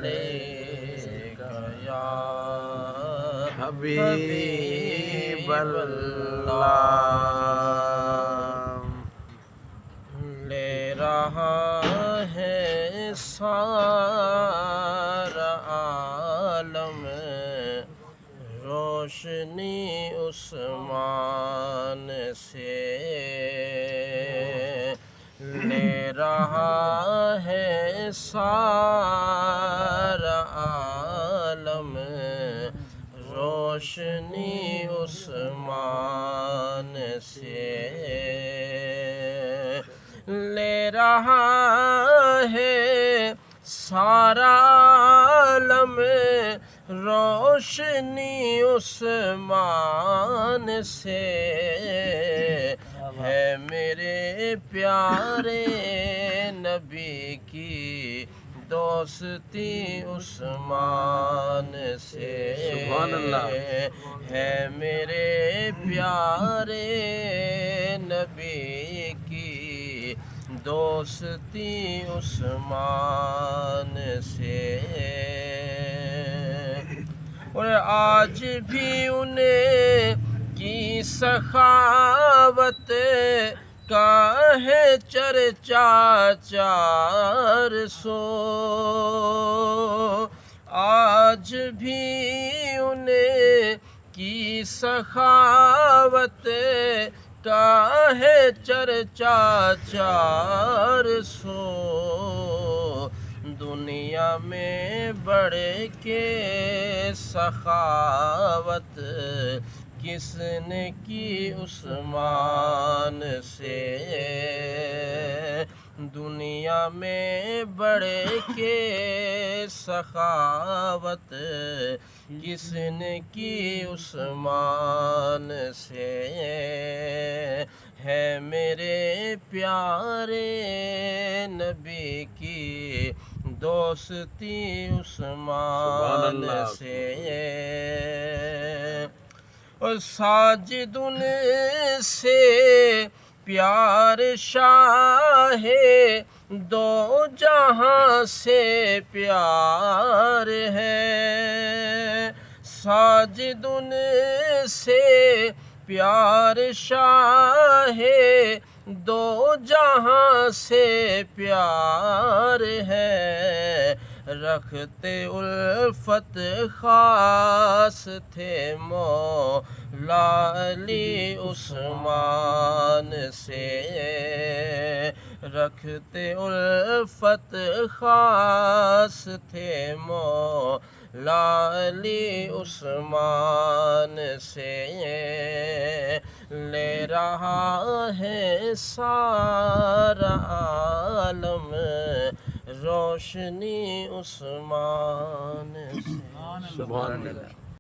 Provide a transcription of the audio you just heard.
علیک یا حبیب اللہ۔ لے رہا ہے سارا عالم روشنی عثمان سے، لے رہا ہے سارا عالم روشنی عثمان سے، لے رہا ہے سارا عالم روشنی عثمان سے، ہے میرے پیارے نبی کی دوستی عثمان سے، سبحان اللہ، ہے میرے پیارے نبی کی دوستی عثمان سے، اور آج بھی انہیں کی سخاوت کا ہے چرچا چار سو، آج بھی انہیں کی سخاوت کا ہے چرچا چار سو، دنیا میں بڑھ کے سخاوت کس نے کی عثمان سے، دنیا میں بڑھ کے سخاوت کس نے کی عثمان سے، ہے میرے پیارے نبی کی دوستی عثمان سے، اور ساجدن سے پیار شاہ دو جہاں سے پیار ہے، ساجدن سے پیار شاہ دو جہاں سے پیار ہے، رکھتے الفت خاص تھے مولا علی عثمان سے، رکھتے الفت خاص تھے مولا علی عثمان سے، لے رہا ہے سارا عالم روشنی عثمان سے۔ سبحان اللہ۔